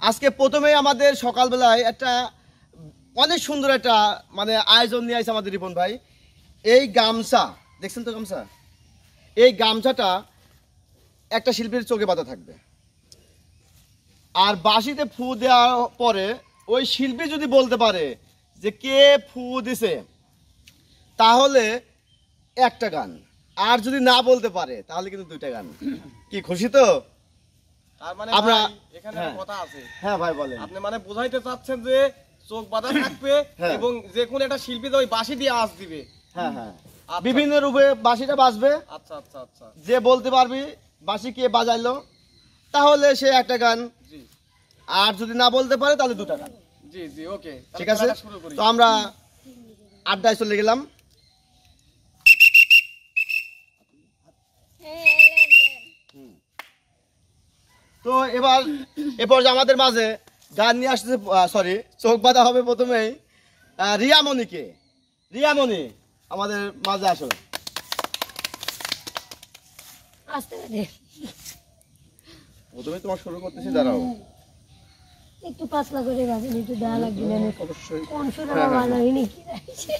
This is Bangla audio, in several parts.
আজকে প্রথমেই আমাদের সকালবেলায় একটা অনেক সুন্দর একটা মানে আয়োজন নিয়ে আসছে আমাদের রিপন ভাই। এই গামছা দেখছেন তো, গামছা, এই গামছাটা একটা শিল্পীর চোখে বাঁধা থাকবে। আর বাঁশিতে ফু দেওয়ার পরে ওই শিল্পী যদি বলতে পারে যে কে ফু দিছে তাহলে একটা গান, আর যদি না বলতে পারে তাহলে কিন্তু দুইটা গান। কি খুশি তো? তার মানে আমরা এখানে কথা আছে। হ্যাঁ ভাই বলেন। আপনি মানে বোঝাইতে চাচ্ছেন যে চোখ বাঁধা থাকবে এবং যে কোন একটা শিল্পী ওই বাঁশি দিয়ে আওয়াজ দিবে। হ্যাঁ হ্যাঁ, বিভিন্ন রূপে বাঁশিটা বাজবে। আচ্ছা আচ্ছা আচ্ছা, যে বলতে পারবি বাঁশি কে বাজাইলো তাহলে সে একটা গান, জি। আর যদি না বলতে পারে তাহলে দুটা গান। জি জি, ওকে, ঠিক আছে। তো আমরা আড্ডায় চলে গেলাম। তো এবার এরপর আমাদের মাঝে গান নিয়ে আসছে, সরি চোখ বাঁধা হবে প্রথমেই রিয়ামণিকে। রিয়ামণি আমাদের মাঝে আসো। প্রথমে তোমার শুরু করতেছি, দাঁড়াও একটু পাতলা করে গাছেন, একটু দেওয়া লাগবে না। অবশ্যই কোন সুরা ভালো হয়নি কি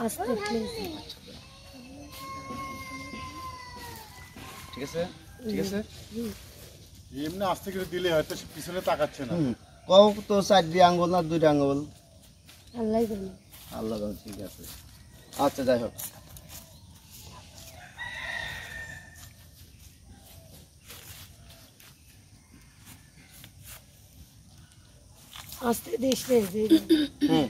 আস্তে ঠিক আছে ঠিক আছে। এমনি আস্তে করে দিলে হয়তো পিছনে তাকাচ্ছে না। কও তো 4টি আঙ্গুল না 2টা আঙ্গুল? আল্লাহ জানে। আল্লাহ জানে। ঠিক আছে, আচ্ছা যাই হোক। আস্তে দেশ রে। হুম,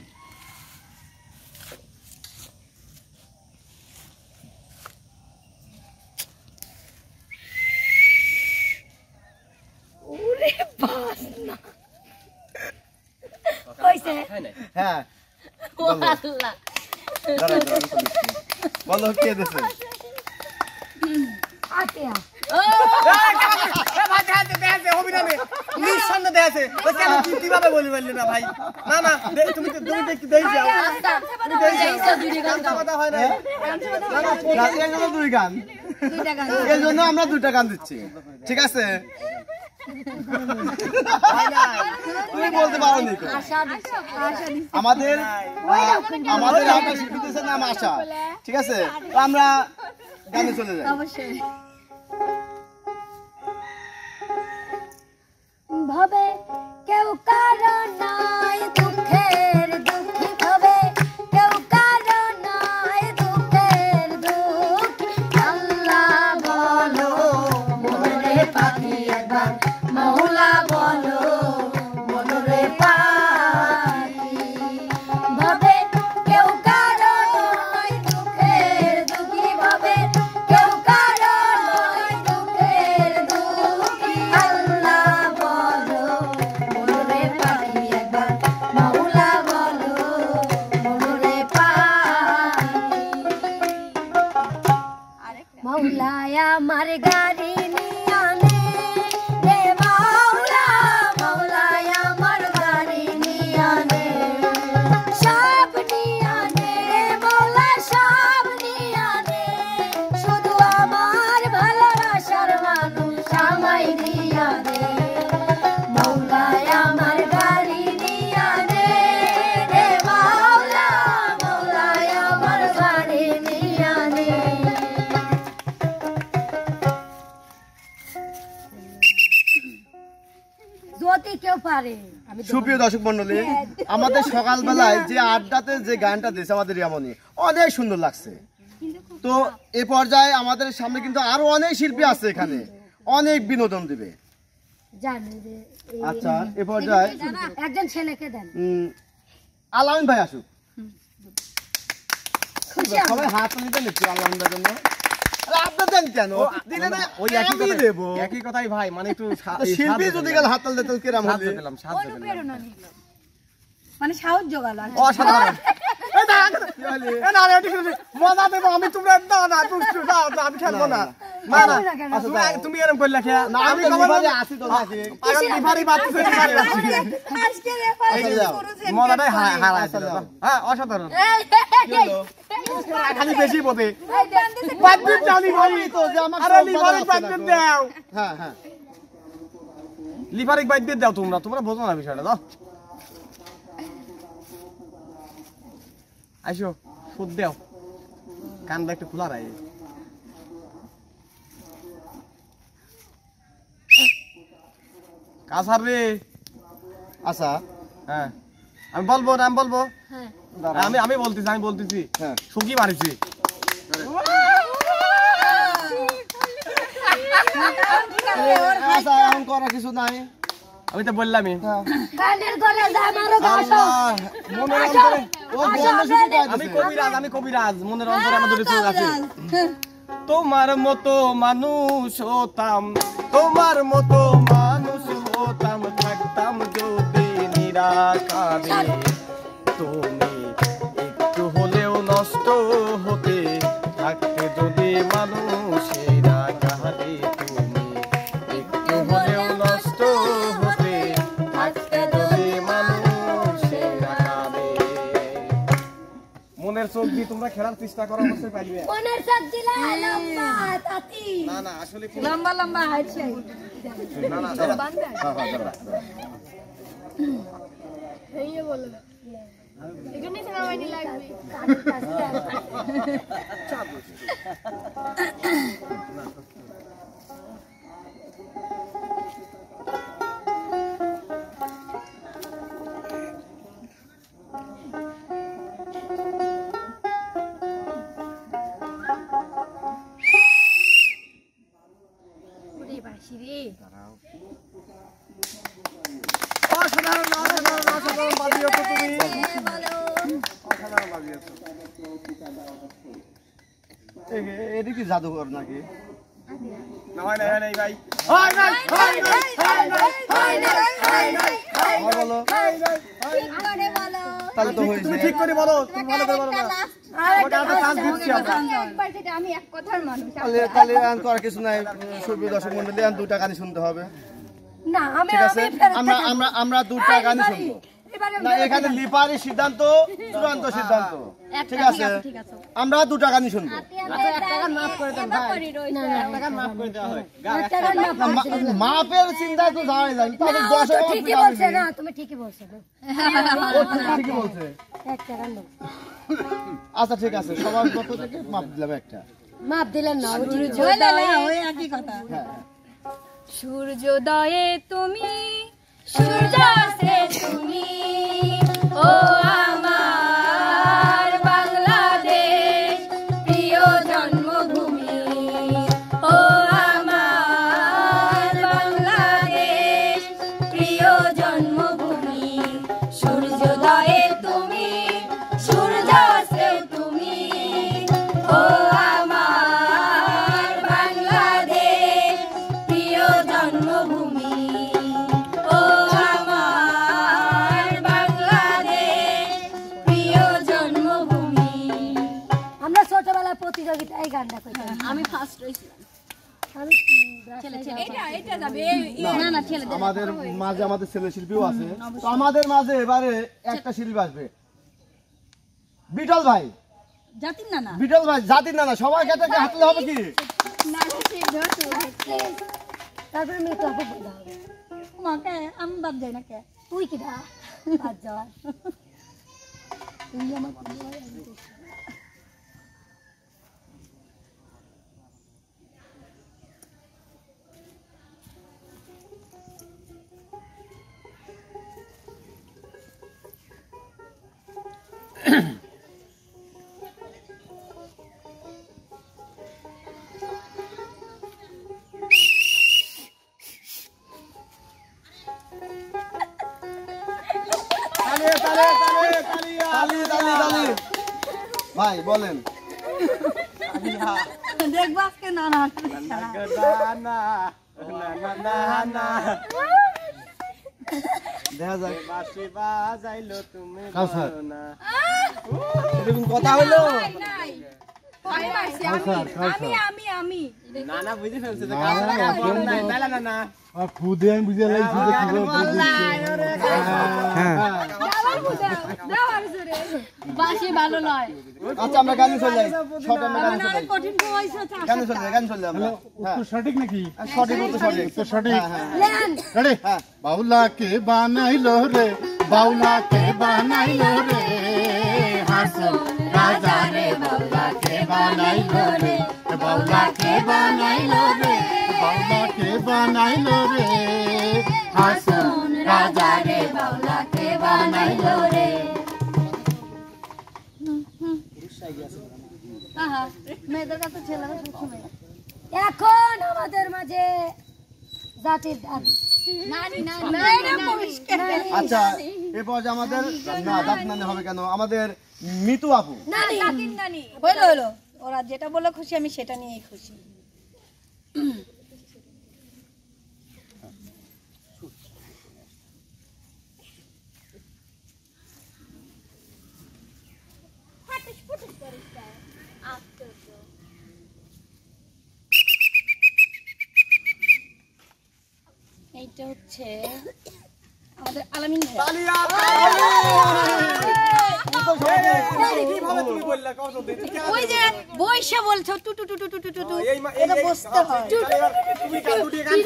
ওরে বাস না কইছে। হ্যাঁ ও আল্লাহ, দাঁড়াও দাঁড়াও, আমি চলে এসেছি। বলো কে দিছে? আতিয়া কিভাবে বলি বললি না ভাই? না না, তুমি একটু দেই যাও। হয় না, এর জন্য 2 গান, এর জন্য আমরা 2টা গান দিচ্ছি। ঠিক আছে, তুমি বলতে পারো নি। আমাদের আমাদের একটা শিল্পীদের নাম আশা। ঠিক আছে, তো আমরা গানে চলে যাই। ভাবে কেউ কারণ নাই দুঃখের দুঃখী, ভাবে কেউ কারণ নাই দুঃখের দুঃখী। আল্লাহ বলো মনে পাখি একবার, মৌলা বলো মনে পাখি। ভাবে কেউ কারণ নাই দুঃখের দুঃখী, ভাবে কেউ কারণ নাই দুঃখের দুঃখী। আল্লাহ বলো মনে পাখি একবার, মৌলা বলো মনে পাখি। মৌলায় আমার গাড়ি নিয়ে আনে রে মৌলা, মৌলায় আমার গাড়ি নিয়ে আনে, সব নিয়ে আনে রে মৌলা, সব নিয়ে আনে। শুধু আমার ভালোবাসার মানুষ আমায় দিয়ে আনে। মৌলায় আমার গাড়ি নিয়ে আনে রে মৌলা, মৌলায় আমার গাড়ি নিয়ে আনে। যদি কেউ পারে। সুপ্রিয় দর্শক মন্ডলী, আমাদের সকালবেলায় যে আড্ডাতে যে গানটা দিয়েছে আমাদের রিয়ামণি, অনেক সুন্দর লাগছে। তো এ পর্যায়ে আমাদের সামনে কিন্তু আরো অনেক শিল্পী আছে, এখানে অনেক বিনোদন দিবে। জানে যে আচ্ছা, এ পর্যায়ে একজন ছেলেকে দেন। আলামিন ভাই আসুক। সবাই হাত নিতে নিচ্ছি আলামিন ভাইয়ের জন্য। আপনার দেন কেন? দিলে না ওই আমি দেবো। একই কথাই ভাই, মানে একটু শিল্পী যদি গেল হাত তাল দিতে কিরাম হবে? সাহায্য পেলাম। মানে সাহস জোগালো। অসাধারণ। কি হলি? এ না রে ঠিক আছে মজা দেবো আমি তোমরা না না তুমি দাও আমি খেলবো না না না তুমি এরকম করলে খেয়া না আমি লিভারে আসি তো নাকি পাগল লিভারি বাচ্চা লিভারি মজাটাই হারাই দিল হ্যাঁ অসাধারণ কি হলো খালি বেশি বোধে বাদবিট দাও লিভারি তো যে আমার আরে লিভারি বাদবিট দাও হ্যাঁ হ্যাঁ লিভারি বাদবিট দাও তোমরা বোঝো না বিষয়টা দাও আইসো সুদ দাও কানটা একটু খোলা রাই কাসার রে আচ্ছা হ্যাঁ আমি বলবো হ্যাঁ আমি বলতেছি হ্যাঁ সুকি মারিছি আচ্ছা এখন করার কিছু নাই আমি তো বললামই কানের গলে যায় মারো গাছো মনের অন্তরে ও বন্ধ শুরু করে আমি কবিরাজ মনের অন্তরে আমার দুটো চোখ আছে তোমার মতো মানুষ হতাম থাকতাম যদি নিরাকারে তুমি একটু হলেও নষ্ট হতে থাকতে যদি মানুষের আকারে তুমি একটু হলেও নষ্ট হতে থাকতে যদি মানুষের আকারে মনের চোখ দিয়ে তোমরা খেলার চেষ্টা করো অবশ্যই পাইবে মনের সাথ দিলা লম্বা তাতি না না আসলে লম্বা লম্বা হাইছে না না এই বলো এখানে সারাইনি লাগবে ওরে বাসি রে অসাধারণ বাজিয়েছো তুমি এটা কি জাদুঘর নাকি নাই ভাই বলো তাহলে তো হয়েছে তুমি ঠিক করে বলো তুমি ভালো করে বলো না আমি এক কথার মানুষ তাহলে এখন করার কিছু নাই সুপ্রিয় দর্শক মন্ডলী এখন দুটা গানই শুনতে হবে না আমি ঠিক আছে আমরা দুটা গানই শুনবো না এখানে লিপারি সিদ্ধান্ত চূড়ান্ত সিদ্ধান্ত ঠিক আছে আমরা দুটা গানই শুনবো মাপের চিন্তা তো যাওয়াই যায় তাহলে 10 ঠিকই বলছে না তুমি ঠিকই বলছো ঠিকই বলছে একটা গান দাও। আচ্ছা ঠিক আছে সবার পক্ষ থেকে মাপ দিলাম একটা মাপ দিলেন না ওই একই কথা হ্যাঁ সূর্যোদয়ে তুমি সূর্যাস্তে তুমি ও আমার বাংলাদেশ প্রিয় জন্মভূমি ও আমার বাংলাদেশ প্রিয় জন্মভূমি সূর্যোদয়ে তুমি সূর্যাস্তে তুমি ও আমার বাংলাদেশ প্রিয় জন্মভূমি ও আমার বাংলাদেশ প্রিয় জন্মভূমি আমরা ছোটবেলায় প্রতিযোগিতায় গানটা করতাম আমি ফার্স্ট হইছিলাম আমি এটা যাবে না না ছেলে আমাদের মাঝে আমাদের ছেলে শিল্পীও আছে তো আমাদের মাঝে এবারে একটা শিল্পী আসবে বিটল ভাই জাতির না না বিটল ভাই জাতির না সবাই ক্ষেত্রে হাতলে হবে কি না তারপরে মেয়ে তোকে বলতে হবে মাকে আমি বাদ যাই না কে তুই কি দা বাদ যাওয়ার তুই আমার তালি ভাই বলেন দেখবো আজকে না না দেখা যাক বাঁশি বাজাইলো তুমি কাউসার। বলো না। এরকম কথা হলো নাই ভয় পাইছি আমি না না বুঝে ফেলছে যে কাউসার কাছে বল নাই তাইলা না না আর খুদে আমি বুঝে লাইছি যে কি দাও আর জোরে বাসি ভালো নয় আচ্ছা আমরা গানে চলে যাই শর্ট আমরা গানে চলে যাই কঠিন বয়স আছে গানে চলে যাই গানে চলে যাই আমরা উত্তর সঠিক নাকি সঠিক উত্তর সঠিক উত্তর সঠিক লেন রেডি হ্যাঁ। বাউলাকে বানাইলো রে বাউলাকে বানাইলো রে হাসন রাজা রে বাউলাকে বানাইলো রে বাউলাকে বানাইলো রে বাউলাকে বানাইলো রে হাসন রাজা রে বাউলাকে বানাইলো রে আহা মেয়েদের কাছে ছেলেরা সবসময় এখন আমাদের মাঝে জাতির দাবি নানি নানি পরিষ্কার আচ্ছা এরপর যে আমাদের না দাঁত নানি হবে কেন আমাদের মিতু আপু নানি নানি হলো ওরা যেটা বলে খুশি আমি সেটা নিয়েই খুশি এইটা হচ্ছে আমাদের আলামিন ভাই তালিয়া কিভাবে তুমি বললা কাউসার দিতে ওই যে বৈশা বলছো টু টু টু টু টু টু টু এই এটা বসতে হয় তুমি কাটু দিয়ে গান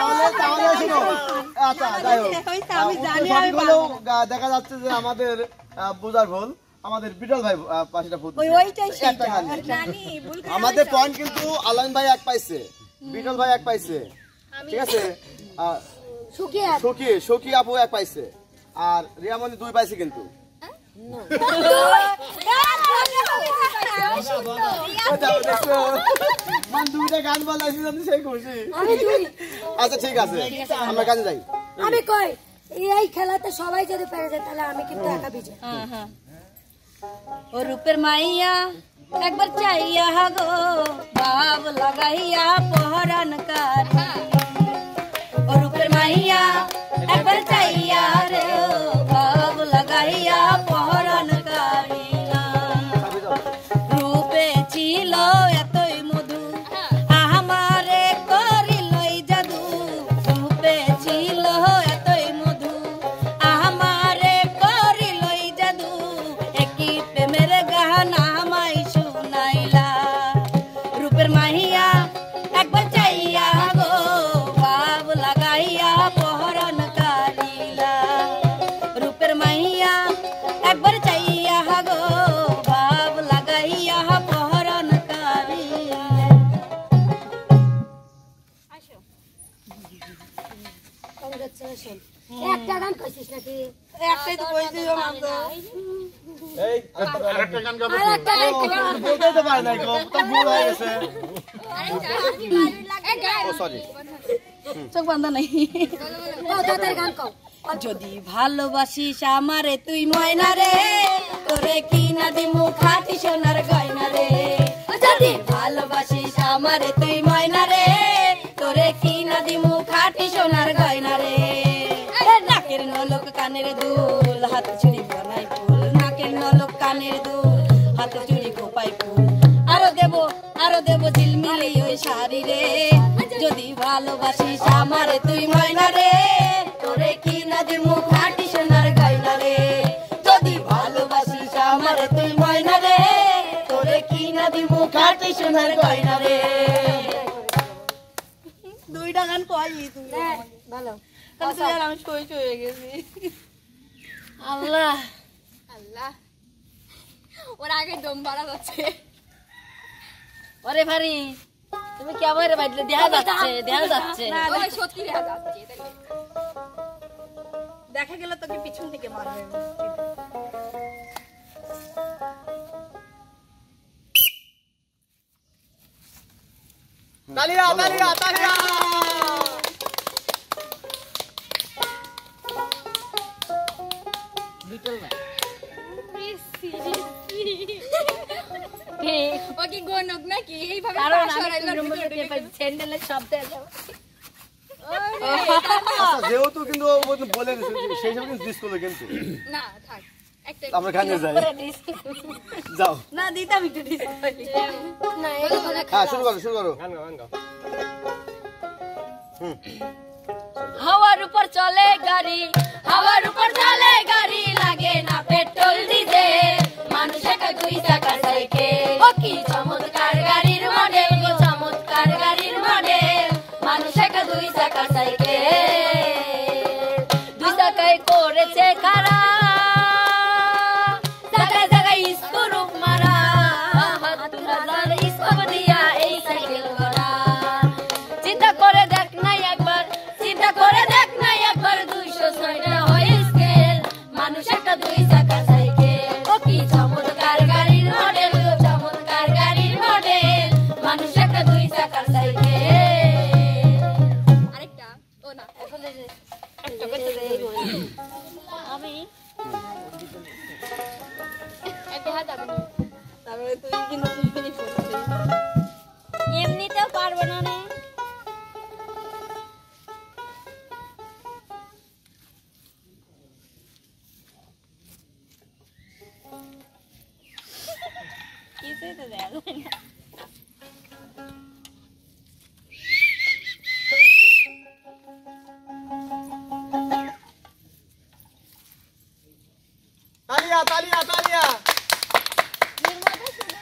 তাহলে তাহলে শুনো আচ্ছা যাই হোক আমি জানি আমি সঠিক হলেও দেখা যাচ্ছে যে আমাদের বোঝার ভুল আমাদের বিটল ভাই পাশেটা ভুল দিছে। ওইটাই একটা সেইটা খালি। নানি ভুল করে আমাদের পয়েন্ট কিন্তু আলাইন ভাই এক পাইছে বিটল ভাই এক পাইছে ঠিক আছে সুখিয়া সখী আপু এক পাইছে আর রিয়ামণি 2 পাইছে কিন্তু মান দুইটা গান বলাইছি জানি সেই খুশি আচ্ছা ঠিক আছে আমরা গানে যাই আমি কই এই খেলাতে সবাই যদি পেরে যায় তাহলে আমি কিন্তু একা বিজয় ও রূপের মাইয়া একবার চাইয়া গো বাব লাগাইয়া পহরান কারি ও রূপের মাইয়া একবার চাইয়া রে বাব লাগাইয়া পহরান কারি রূপে ছিল এতই মধু আমারে করিলই জাদু রূপে ছিল এতই মধু আমারে করিলই জাদু একই প্রেমের গান আমায় শুনাইলা রূপের মাহিয়া একবার চাইয়া গো বাব লাগাইয়া পহরান কারিলা রূপের মাহিয়া একবার চাইয়া গো বাব লাগাইয়া পহরান কারিলা কংগ্রেচুলেশন একটা গান কইছিস নাকি একটাই তো কইছি এই আরেকটা গান গাবো আর একটা গান বলতেই তো পারে নাই গো তো ভুল হয়ে গেছে ও সরি চোখ বান্ধা নাই কও তাদের গান কও যদি ভালোবাসিস আমারে তুই ময়না রে তোরে কি না দিমু খাটি সোনার গয়না রে যদি ভালোবাসিস আমারে তুই ময়না রে তোরে কি না দিমু খাটি সোনার গয়না রে নাকের নলক কানের দুল হাত চুড়ি বানাই ফুল নাকের নলক কানের দুল হাত চুড়ি কোপাই ফুল আরো দেব ঝিলমিলি ওই শাড়ি রে যদি ভালোবাসিস আমারে তুই ময়না রে তোরে কি না দিমু খাটি সোনার গয়না রে যদি ভালোবাসিস আমারে তুই ময়না রে তোরে কি না দিমু খাটি সোনার গয়না রে দুইটা গান কইলি তুই ভালো তাহলে তুই আর আমি সই হয়ে গেছি আল্লাহ আল্লাহ ওর আগে দম বাড়া যাচ্ছে ওরে ভারি তুমি কেমন রে বাইরে দেখা যাচ্ছে ওরে সত্যি দেখা যাচ্ছে দেখা গেল তোকে পিছন থেকে মারবে তালিয়া তালিয়া তালিয়া ওকে গনক নাকি এইভাবে স্যান্ডেলের শব্দ আচ্ছা যেহেতু কিন্তু ও বলে দিয়েছে সেই হিসাবে কিন্তু ডিস করলো কিন্তু না থাক একটা আমরা গানে যাই যাও না দিতাম একটু ডিসকাউন্ট না এইখানে হ্যাঁ শুরু করো গান গাও হাওয়ার উপর চলে গাড়ি হাওয়ার উপর চলে গাড়ি লাগে না পেট্রোল ডিজেল মানুষ একা দুই চাকার সাইকেল ও কি চমৎকার গাড়ির মডেল গো চমৎকার গাড়ির মডেল মানুষ একা দুই চাকার সাইকেল দুই চাকায় করেছে খারাপ জায়গায় জায়গায় স্কুরুপ মারা হাতুর হাজার স্কুপ দিয়া এই সাইকেল গড়া চিন্তা করে দেখ নাই একবার চিন্তা করে দেখ নাই একবার 206টা হয়ে স্কেল মানুষ একটা দুই চাকার সাইকেল ও কি চমৎকার গাড়ির মডেল গো চমৎকার গাড়ির মডেল মানুষ একটা দুই চাকার সাইকেল আরেকটা ও না এখন একটা করতে দে আমি একটা হাত আপনি তারপরে তুই কিন্তু ফিনিশ করছিস এমনিতেও পারবে না রে কিছুই তো দেখা যায় না তালিয়া তালিয়া তালিয়া এর মধ্যে শুধু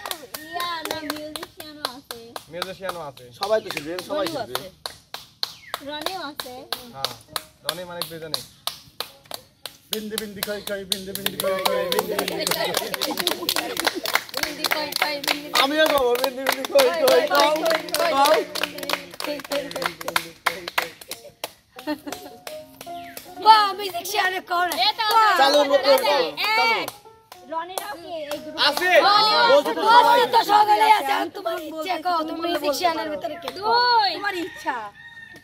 ইয়া না মিউজিশিয়ানও আছে মিউজিশিয়ানও আছে সবাই তো শিখবে সবাই রনিও শিখবে আছে রনিও আছে হ্যাঁ রনি মানে দুইজনে বিন্দি বিন্দি কই কই বিন্দি বিন্দি কই কই বিন্দি বিন্দি কই কই। বিন্দি কই কই বিন্দি আমিও যাবো বিন্দি বিন্দি কই কই কও কও বাহ মিউজিশিয়ানে কোন চালু মতো চালু রনিরাও কি এই গ্রুপ আছে বলছি তো সবাই তো সকালে আছে আর তোমার ইচ্ছা কও তুমি মিউজিশিয়ানের ভিতরে কে দুই তোমার ইচ্ছা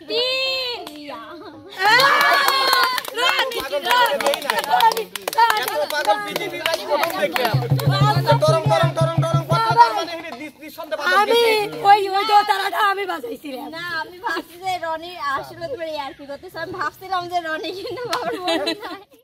তিন ইয়া এত পাগল পৃথিবীর রাজ প্রথম দেখলাম গরম গরম গরম গরম কথা তার মানে এখানে নিঃসন্দেহে পাগল আমি ওই দোতারাটা আমি বাজাইছিলাম না আমি ভাবছি যে রনি আসলে তোমার ইয়ার কি করতেছ আমি ভাবছিলাম যে রনি কিন্তু বাবার মনে নাই